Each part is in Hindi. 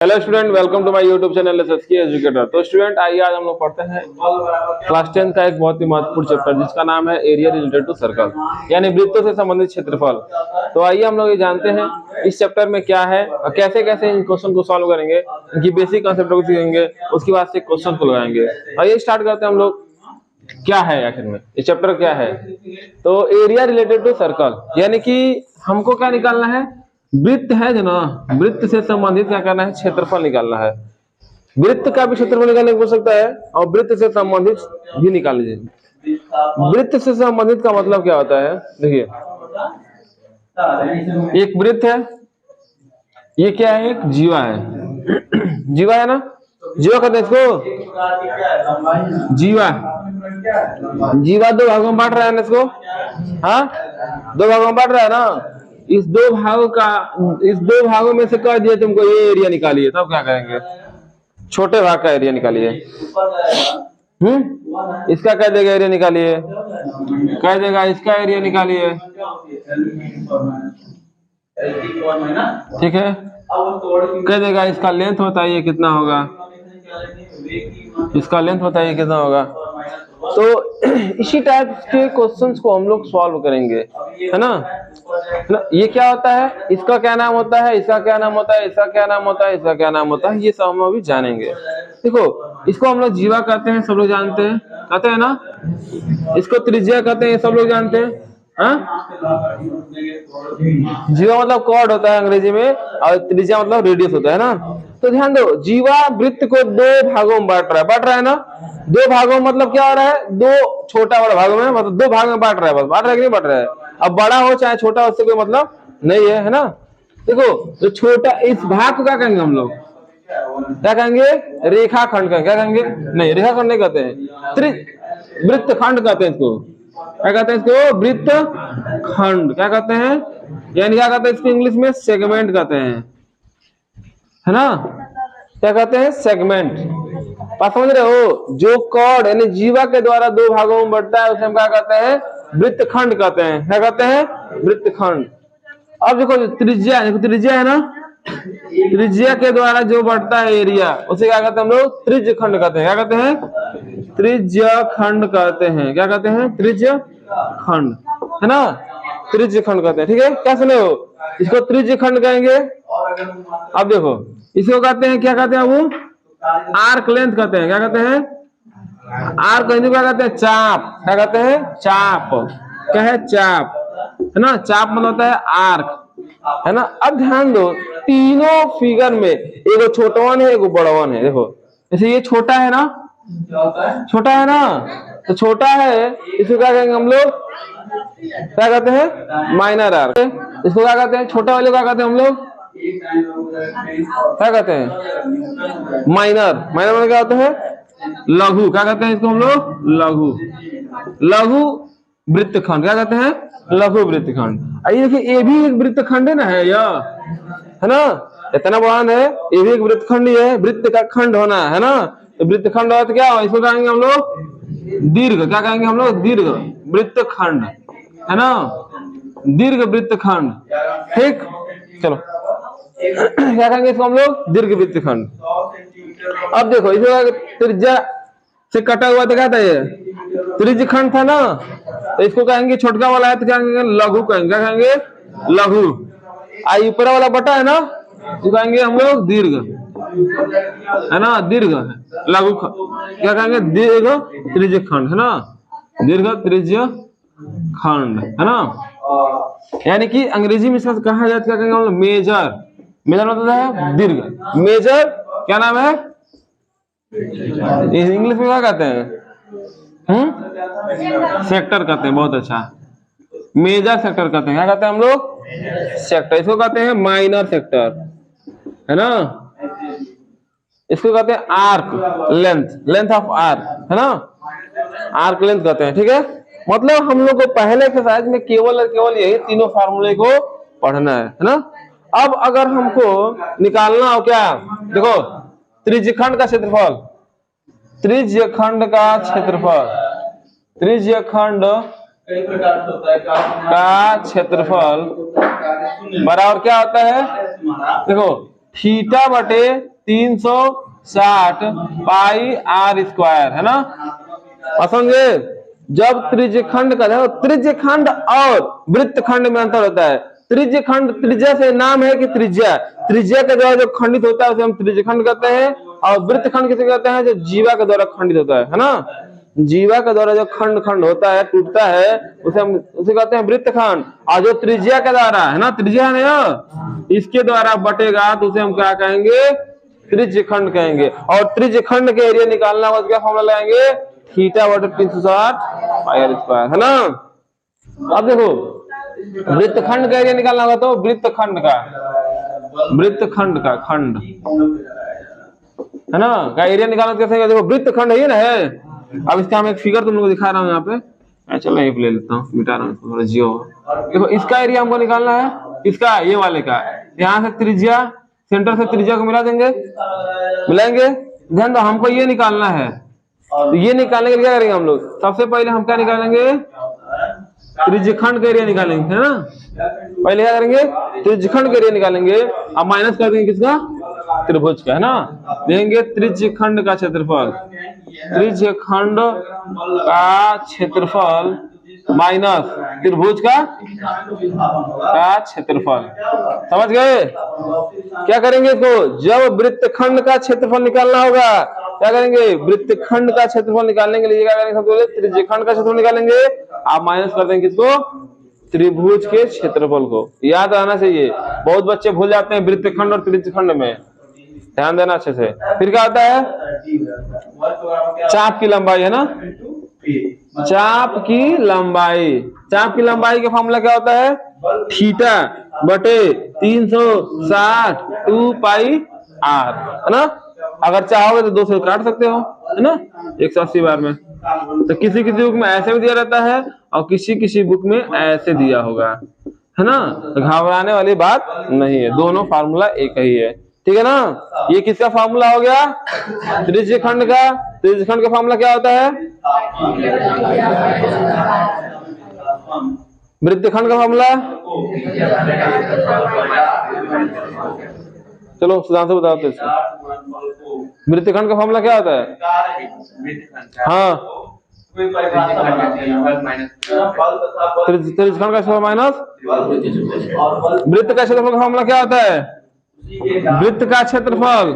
Hello student, welcome to my YouTube channel SSK educator. तो स्टूडेंट आइए आज हम लोग पढ़ते हैं क्लास 10 का एक बहुत ही महत्वपूर्ण चैप्टर जिसका नाम है एरिया रिलेटेड टू सर्कल, यानी वृत्तों से संबंधित क्षेत्रफल। तो आइए हम लोग ये जानते हैं इस चैप्टर में क्या है और कैसे कैसे इन क्वेश्चन को सॉल्व करेंगे, इनकी बेसिक कॉन्सेप्ट को सीखेंगे, उसके बाद से क्वेश्चन को लगाएंगे। आइए स्टार्ट करते हैं हम लोग। क्या है आखिर में ये चैप्टर क्या है? तो एरिया रिलेटेड टू सर्कल, यानी कि हमको क्या निकालना है? वृत्त है जो ना, वृत्त से संबंधित क्या करना है? क्षेत्रफल निकालना है। वृत्त का भी क्षेत्रफल निकालने को हो सकता है और वृत्त से संबंधित भी निकाल लीजिए। वृत्त से संबंधित का मतलब क्या होता है? देखिए, एक वृत्त है, ये क्या है? एक जीवा है। जीवा है ना, जीवा कहते हैं इसको। जीवा जीवा दो भागों में बांट रहा है ना इसको। हाँ, दो भागों में बांट रहा है ना। इस दो भागों में से कह दिया तुमको ये एरिया निकालिए, तब क्या करेंगे? छोटे भाग का एरिया निकालिए। इसका कह देगा एरिया निकालिए, कह देगा इसका एरिया निकालिए, ठीक है। कह देगा इसका लेंथ बताइए कितना होगा, इसका लेंथ बताइए कितना होगा। तो इसी टाइप के क्वेश्चंस को हम लोग सॉल्व करेंगे, है ना। ये क्या होता है, इसका क्या नाम होता है, इसका क्या नाम होता है, इसका क्या नाम होता है, इसका क्या नाम होता है, ये सब हम अभी जानेंगे। देखो, इसको हम लोग जीवा कहते हैं, सब लोग जानते हैं, कहते हैं ना। इसको त्रिज्या कहते हैं, सब लोग जानते हैं। जीवा मतलब कॉर्ड होता है अंग्रेजी में, और त्रिज्या मतलब रेडियस होता है ना। तो ध्यान दो, जीवा वृत्त को दो भागों में बांट रहा है ना। दो भागों में मतलब क्या हो रहा है? दो छोटा बड़ा भागों में, मतलब दो भाग में बांट रहा है। बस बांट रहा है कि नहीं बांट रहा है? अब बड़ा हो चाहे छोटा, उससे कोई मतलब नहीं है, है ना। देखो, जो छोटा इस भाग को क्या कहेंगे हम लोग? क्या कहेंगे? रेखाखंड कहेंगे। क्या कहेंगे? नहीं, रेखाखंड नहीं कहते हैं, वृत्त खंड कहते हैं इसको। क्या कहते हैं इसको? वृत्त खंड। क्या कहते हैं? यानी क्या कहते हैं इसको? इंग्लिश में सेगमेंट कहते हैं, है ना। क्या कहते हैं? सेगमेंट। बात समझ रहे हो? जो कॉर्ड यानी जीवा के द्वारा दो भागों में बढ़ता है उसे हम क्या कहते हैं? वृत्त खंड कहते हैं। क्या कहते हैं? वृत्त खंड। अब देखो, त्रिज्या है ना, त्रिज्या के द्वारा जो बढ़ता है एरिया उसे क्या कहते हैं हम लोग? त्रिज्य खंड कहते हैं। क्या कहते हैं? त्रिज्य खंड कहते हैं। क्या कहते हैं? त्रिज्य खंड, है ना। त्रिज्य खंड कहते हैं, ठीक है। क्या सुने हो? इसको त्रिज्य खंड कहेंगे। अब देखो, इसको कहते हैं, क्या कहते हैं वो? आर्क लेंथ कहते हैं। क्या कहते हैं? आर्क हिंदी क्या कहते हैं? चाप। क्या कहते हैं? चाप। क्या है? चाप, है ना। चाप मतलब होता है आर्क, है ना। अब ध्यान दो, तीनों फिगर में एगो छोटवन है, एगो बड़वन है। देखो, जैसे ये छोटा है ना, छोटा है ना, तो छोटा है, इसको क्या कहेंगे हम लोग? क्या कहते हैं? Minor arc. इसको क्या कहते हैं? छोटा वाले क्या कहते हैं हम लोग? क्या कहते हैं? माइनर। माइनर मतलब क्या होता है? लघु। क्या कहते हैं इसको हम लोग? लघु। लघु वृत्तखंड। क्या कहते हैं? लघु वृत्तखंड। ये देखिए, ये भी एक वृत्तखंड है ना, है ना। इतना बड़ा है, ये भी एक वृत्तखंड ही है। वृत्त का खंड होना है ना, तो वृत्तखंड हो तो क्या हो? इसको कहेंगे हम लोग दीर्घ। क्या कहेंगे हम लोग? दीर्घ वृत्तखंड, है ना। दीर्घ वृत्तखंड, ठीक। चलो, क्या कहेंगे इसको हम लोग? दीर्घ वृत्तखंड। अब देखो, इसको त्रिज्या से कटा हुआ दिखा था, ये त्रिज्य खंड था ना, तो इसको कहेंगे छोटका वाला है तो क्या कहेंगे? लघु कहेंगे। क्या कहेंगे? लघु। आई ऊपर वाला बटा है ना, तो कहेंगे हम लोग दीर्घ, है ना। दीर्घ लघु क्या कहेंगे? दीर्घ त्रिज्य खंड, है ना। दीर्घ त्रिज्य खंड, है ना। यानी कि अंग्रेजी में इसका कहा जाता है, क्या कहेंगे हम लोग? मेजर। मेजर मतलब है दीर्घ। मेजर क्या नाम है? इंग्लिश में क्या कहते हैं? सेक्टर कहते हैं। बहुत अच्छा, मेजर सेक्टर कहते हैं। क्या कहते हैं हम लोग? सेक्टर। इसको कहते हैं माइनर सेक्टर, है ना। इसको कहते हैं arc length, length of arc, है ना। आर्क लेंथ कहते हैं, ठीक है। मतलब हम लोग को पहले एक्सरसाइज में केवल और केवल यही तीनों फार्मूले को पढ़ना है ना। अब अगर हमको निकालना हो क्या, देखो, त्रिज्यखंड का क्षेत्रफल, त्रिज्यखंड का क्षेत्रफल, त्रिज्यखंड का क्षेत्रफल बराबर क्या होता है? देखो, थीटा बटे 360 पाई आर स्क्वायर, है ना। समझे। जब त्रिज्यखंड का, देखो त्रिज्यखंड और वृत्तखंड में अंतर होता है। त्रिज्यखंड, त्रिज्या से नाम है कि त्रिज्या, त्रिज्या के द्वारा जो खंडित होता है उसे हम त्रिज्यखंड कहते हैं। और वृत्तखंड किसे कहते हैं? जो जीवा के द्वारा खंडित होता है ना। जीवा के द्वारा जो खंड खंड होता है, टूटता है, उसे कहते हैं वृत्तखंड। और जो त्रिज्या के द्वारा, है ना, त्रिज्या है ना, इसके द्वारा बटेगा तो उसे हम क्या कहेंगे? त्रिज्यखंड कहेंगे। और त्रिज्यखंड के एरिया निकालना हो तो क्या फॉर्मूला लगाएंगे? थीटा बटे 360 पाई आर स्क्वायर, है ना। अब देखो वृत्तखंड का एरिया निकालना होगा तो वृत्तखंड का खंड, है ना, का एरिया निकालना कैसे? देखो वृत्तखंड है ना, है। अब इसका हम एक फिगर तुम लोग को दिखा रहा हूँ यहाँ पे। चलो यही ले लेता हूँ, मिटा रहा हूँ थोड़ा जियो। देखो इसका एरिया हमको निकालना है, इसका, ये वाले का। यहाँ से त्रिज्या, सेंटर से त्रिज्या को मिलाएंगे। ध्यान दो, हमको ये निकालना है। तो ये निकालने के लिए क्या करेंगे हम लोग? सबसे पहले हम क्या निकालेंगे? त्रिज्यखंड का एरिया निकालेंगे, है ना। पहले क्या करेंगे? त्रिज्यखंड का एरिया निकालेंगे। अब माइनस कर देंगे किसका? त्रिभुज का, है ना। देंगे त्रिज्यखंड का क्षेत्रफल, त्रिज्यखंड का क्षेत्रफल माइनस त्रिभुज का क्षेत्रफल। समझ गए? क्या करेंगे इसको? जब वृत्तखंड का क्षेत्रफल निकालना होगा, क्या करेंगे? वृत्तखंड का क्षेत्रफल निकालने के लिए क्या करेंगे? सबसे पहले त्रिज्यखंड का क्षेत्रफल निकालेंगे। आप माइनस कर देंगे किसको? त्रिभुज के क्षेत्रफल को। याद रहना चाहिए, बहुत बच्चे भूल जाते हैं वृत्तखंड और त्रिज्यखंड में, ध्यान देना अच्छे से। फिर क्या होता है? चाप की लंबाई, है ना, चाप की लंबाई। चाप की लंबाई का फॉर्मूला क्या होता है? थीटा बटे 360 2 पाई आर, है ना। अगर चाहोगे तो 2 से काट सकते हो, है ना, 180 बार में। तो किसी किसी बुक में ऐसे भी दिया रहता है और किसी किसी बुक में ऐसे दिया होगा, है ना। तो घबराने वाली बात नहीं है, दोनों फार्मूला एक ही है, ठीक है ना। ये किसका फार्मूला हो गया? त्रिज्यखंड का। त्रिज्यखंड का फार्मूला क्या होता है? वृत्तखंड का फार्मूला? चलो सुधांशु बताओ तो इसको। वृत्तखंड का फार्मूला क्या होता है? हाँ, त्रिज्यखंड का क्षेत्रफल माइनस वृत्त का क्षेत्रफल का फार्मूला क्या होता है? वृत्त का क्षेत्रफल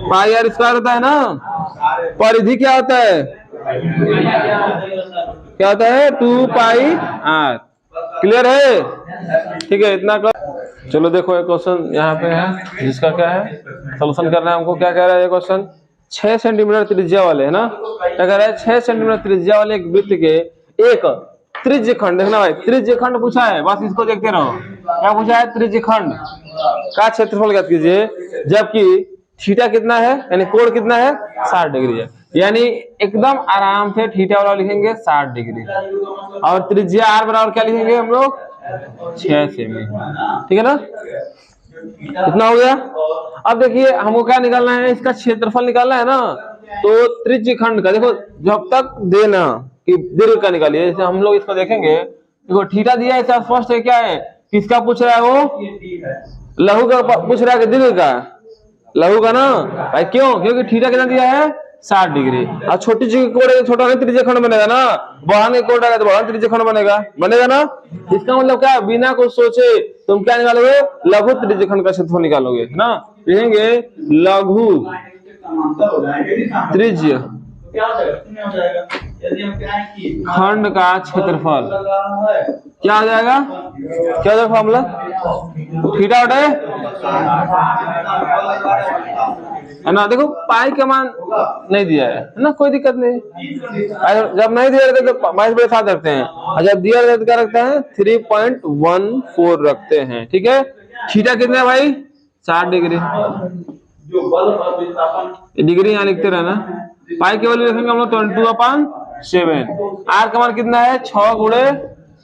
पाई आर स्क्वायर होता है ना। परिधि क्या होता है? क्या होता है? 2 पाई आर। क्लियर है? ठीक है, इतना कर। चलो देखो एक क्वेश्चन यहाँ पे है जिसका क्या है सोल्यूशन करना है हमको। क्या कह रहा है ये क्वेश्चन? 6 सेंटीमीटर त्रिज्या वाले, है ना, क्या कह रहा है? 6 सेंटीमीटर त्रिज्या वाले एक वृत्त के एक त्रिज्यखंड, देखना भाई, त्रिज्यखंड पूछा है, बस इसको देखते रहो। क्या पूछा है? त्रिज्यखंड का क्षेत्रफल ज्ञात कीजिए, जबकि थीटा कितना है, यानी कोण कितना है? 60 डिग्री है। यानी एकदम आराम से थीटा वाला लिखेंगे 60 डिग्री, और त्रिज्या आर बराबर क्या लिखेंगे हम लोग? 6 सेमी, ठीक है ना। इतना हो गया। अब देखिए हमको क्या निकालना है? इसका क्षेत्रफल निकालना है ना। तो त्रिज्यखंड का देखो, जब तक देना कि दीर्घ का निकालिए, जैसे हम लोग इसको देखेंगे, देखो थीटा दिया है, इसका स्पष्ट है क्या है? किसका पूछ रहा है वो? लघु का पूछ रहा है कि दीर्घ का? लघु का ना भाई। क्यों? क्योंकि थीटा कितना दिया है? 60 डिग्री। और छोटी चीज कोण, छोटा नहीं त्रिज्यखंड बनेगा ना, बढ़ान के कोण रहेगा तो बढ़ान त्रिज्यखंड बनेगा ना। इसका मतलब क्या? बिना कुछ सोचे तुम क्या निकालोगे? लघु त्रिज्यखंड का क्षेत्रफल निकालोगे, है ना। लिखेंगे लघु त्रिज्य खंड का क्षेत्रफल क्या हो जाएगा? क्या हो जाएगा फॉर्मूला? थीटा बटे, है ना। देखो पाई का मान नहीं दिया है ना, कोई दिक्कत नहीं। जब नहीं दिया रहता तो 22/7 रखते हैं, और जब दिया रहता तो क्या रखते हैं? 3.14 रखते हैं, ठीक है। थीटा कितना है भाई? 60 डिग्री। डिग्री यहाँ लिखते रहना। पाई के वैल्यू लिखेंगे हम लोग 22/7। आर का मान कितना है? 6 गुणे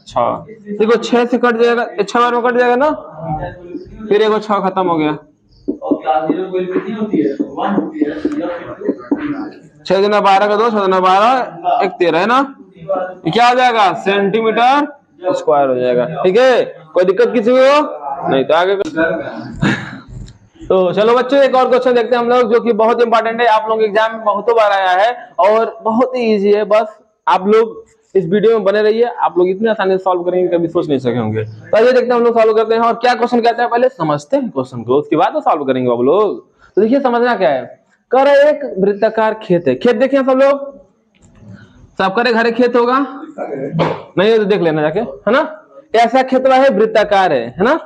6। देखो 6 से कट जाएगा, 6 बार में कट जाएगा ना, फिर एगो 6 खत्म हो गया। 6 गुना 12 का 2, 6 गुना 12 1 13, है ना। क्या हो जाएगा? सेंटीमीटर स्क्वायर हो जाएगा, ठीक है। कोई दिक्कत किसी को नहीं? तो आगे तो चलो बच्चों एक और क्वेश्चन देखते हैं हम लोग, जो कि बहुत इंपॉर्टेंट है, आप लोग एग्जाम में बहुतों बार आया है और बहुत ही इजी है। बस आप लोग इस वीडियो में बने रहिए, आप लोग इतनी आसानी से सॉल्व करेंगे कभी सोच नहीं सके होंगे। तो आइए देखते हैं हम लोग सॉल्व करते हैं। और क्या क्वेश्चन कहता है पहले समझते हैं क्वेश्चन को, उसके बाद तो सॉल्व करेंगे आप लोग। तो देखिए समझना क्या है, कर एक वृत्ताकार खेत है। खेत देखिए सब लोग, सबका घरे खेत होगा नहीं हो तो देख लेना जाके, है ना। ऐसा खेतवा है, वृत्ताकार है ना।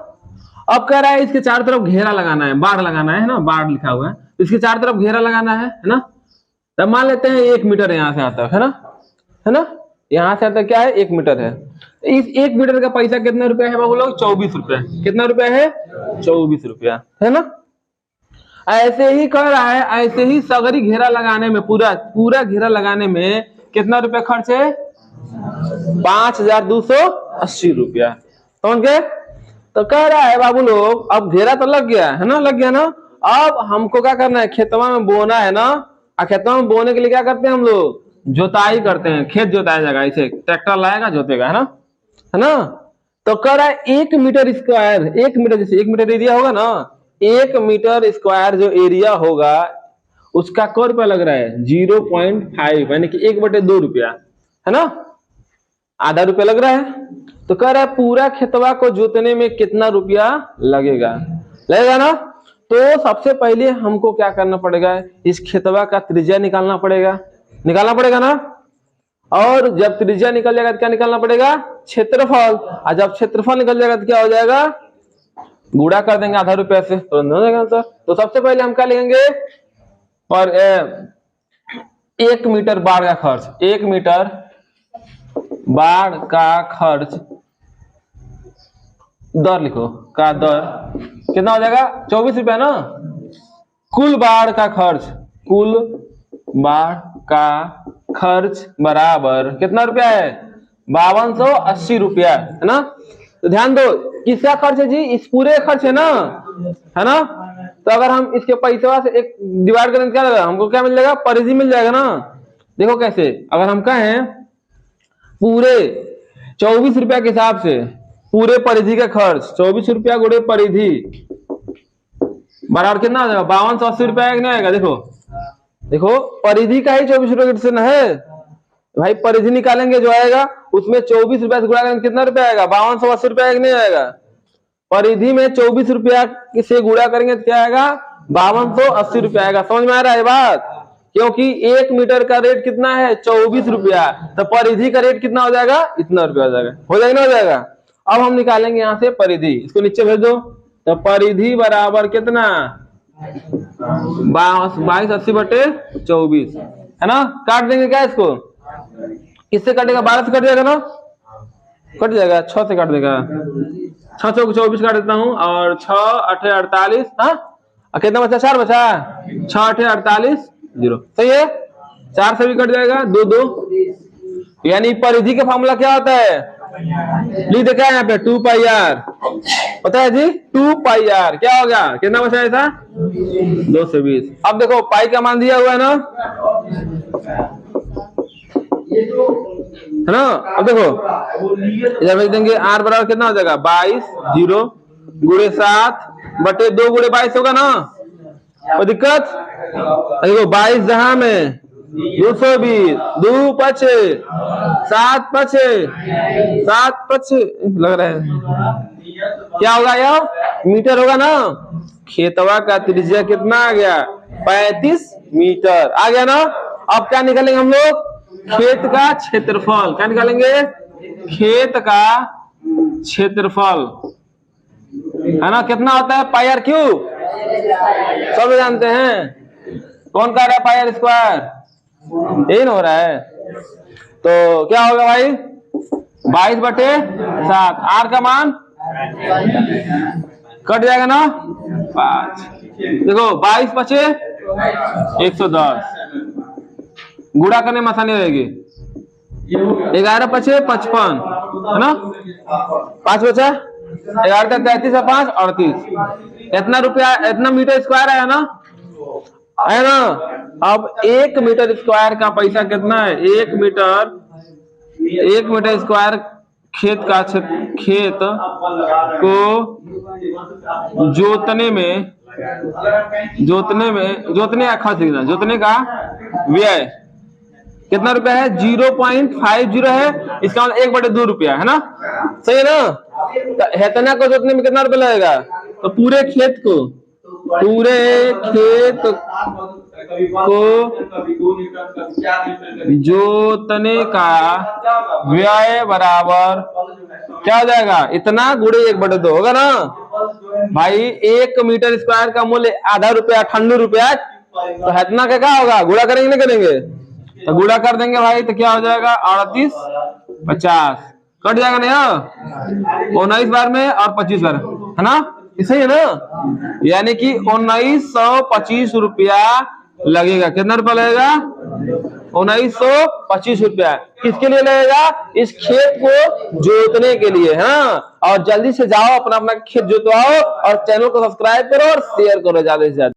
अब कह रहा है इसके चारों तरफ घेरा लगाना है, बाढ़ लगाना है ना, बाढ़ लिखा हुआ है, इसके चारों तरफ घेरा लगाना है ना। तब मान लेते हैं 1 मीटर यहाँ से आता है ना, यहाँ से आता क्या है 1 मीटर है। इस 1 मीटर का पैसा कितना रुपया है बाबू लोग, 24 रुपया। कितना रुपया है, 24 रुपया, है ना। ऐसे ही कर रहा है, ऐसे ही सगरी घेरा लगाने में, पूरा घेरा लगाने में कितना रुपया खर्च है, 5280 रुपया। समझ गए। तो कह रहा है बाबू लोग अब घेरा तो लग गया है ना, लग गया ना। अब हमको क्या करना है, खेतवा में बोना है ना। खेतवा में बोने के लिए क्या करते हैं हम लोग, जोताई करते हैं, खेत जोताया जाएगा, इसे ट्रैक्टर लाएगा जोतेगा, है ना। तो कह रहा है 1 मीटर स्क्वायर, 1 मीटर जैसे 1 मीटर एरिया होगा ना, 1 मीटर स्क्वायर जो एरिया होगा उसका क रुपया लग रहा है 0.5, यानी कि 1/2 रुपया, है ना, आधा रुपया लग रहा है। तो कह रहा है पूरा खेतवा को जोतने में कितना रुपया लगेगा ना। तो सबसे पहले हमको क्या करना पड़ेगा, इस खेतवा का त्रिज्या निकालना पड़ेगा ना। और जब त्रिज्या निकल जाएगा तो क्या निकालना पड़ेगा, क्षेत्रफल। और जब क्षेत्रफल निकल जाएगा तो क्या हो जाएगा, गुणा कर देंगे आधा रुपया से, तो हो जाएगा आंसर। तो सबसे पहले हम क्या लिखेंगे, और 1 मीटर बाढ़ का खर्च, 1 मीटर बाढ़ का खर्च, दर लिखो, का दर कितना हो जाएगा 24 रुपया ना। कुल बाढ़ का खर्च बराबर कितना रुपया है, 5280 रुपया, है ना। तो ध्यान दो किसका खर्च है जी, इस पूरे खर्च है ना। तो अगर हम इसके पैसा से एक डिवाइड करेंगे क्या लगेगा, हमको क्या मिल जाएगा, परिधि मिल जाएगा ना। देखो कैसे, अगर हम कहें पूरे 24 रुपया के हिसाब से पूरे परिधि का खर्च, 24 रुपया गुणे परिधि बराबर कितना आ जाएगा, 5280 रुपया नहीं आएगा। देखो परिधि का ही 24 रुपया से है भाई, परिधि निकालेंगे जो आएगा उसमें 24 रुपया से गुणा करेंगे कितना रुपया आएगा, 5280 रुपया नहीं आएगा। परिधि में 24 रुपया से गुणा करेंगे तो क्या आएगा, 5280 रुपया आएगा। समझ में आ रहा है बात, क्योंकि 1 मीटर का रेट कितना है 24 रुपया, तो परिधि का रेट कितना हो जाएगा, इतना रुपया हो जाएगा ना, हो जाएगा। अब हम निकालेंगे यहाँ से परिधि, इसको नीचे भेज दो। तो परिधि बराबर कितना, 2280/24, है ना। काट देंगे क्या इसको, किससे कटेगा, 12 से कट जाएगा ना, कट जाएगा, 6 से काट देगा, 6 चौक 24 काट देता हूँ, और 6 8 48, हाँ कितना बचा, 4 बचा, 6 8 48 0, सही है। 4 से भी कट जाएगा, 2 2, यानी परिधि का फॉर्मूला क्या होता है, लिख देखा है यहाँ पे 2πr, पता है जी 2πr, क्या हो गया, कितना बचा ऐसा 220। अब देखो पाई का मान दिया हुआ है ना, है ना। अब देखो इधर भेज देंगे, r बराबर कितना हो जाएगा 22 0 गुणे 7/2 गुणे 22 होगा ना, कोई दिक्कत। देखो 22 जहां में 220, 2 5 7 5 7 5 लग रहा है, क्या होगा यार, मीटर होगा ना। खेतवा का त्रिज्या कितना आ गया, 35 मीटर आ गया ना। अब क्या निकालेंगे हम लोग, खेत का क्षेत्रफल। क्या निकालेंगे, खेत का क्षेत्रफल, है ना। कितना होता है πr क्यूब, सब जानते हैं। कौन कह रहा है πr स्क्वायर, यही ना हो रहा है। तो क्या होगा भाई 22/7, r का मान कट जाएगा ना 5। देखो 22 5 110, गुणा करने में आसानी रहेगी। 11 5 55, है ना, 5 बचा, 11 33 और 5 38, इतना रुपया, इतना मीटर स्क्वायर है ना, है ना। अब 1 मीटर स्क्वायर का पैसा कितना है, 1 मीटर स्क्वायर खेत को जोतने में जोतने का व्यय कितना रुपया है? 0.50 है। इसका मतलब 1/2 रुपया है ना, सही है ना। तो हेतना को जोतने में कितना रुपया लगेगा? तो पूरे खेत को जोतने का व्यय बराबर क्या हो जाएगा? इतना गुणे 1/2 होगा ना भाई। 1 मीटर स्क्वायर का मूल्य आधा रुपया, 98 रुपया। तो हेतना का क्या होगा? गुणा करेंगे नहीं करेंगे? तो गुणा कर देंगे भाई, तो क्या हो जाएगा? 38 50 कट जाएगा नहीं? 19 बार में और 25 बार, है ना, सही है ना। यानी कि 1925 रुपया लगेगा। कितना रुपया लगेगा? 1925 रुपया। किसके लिए लगेगा? इस खेत को जोतने के लिए, है ना। और जल्दी से जाओ अपना अपना खेत जोतवाओ और चैनल को सब्सक्राइब करो और शेयर करो ज्यादा से ज्यादा।